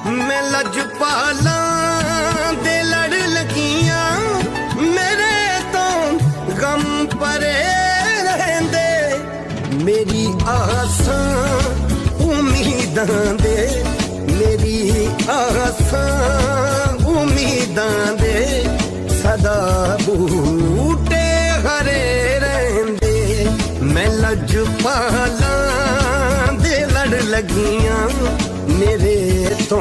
मैं लजपाला दे लड़ लगियां मेरे तो गम परे रहंदे मेरी आसां उम्मीदां दे मेरी आसां उम्मीदां दे सदा बूटे हरे रहंदे मैं लजपाला दे लड़ लगियां मेरे तो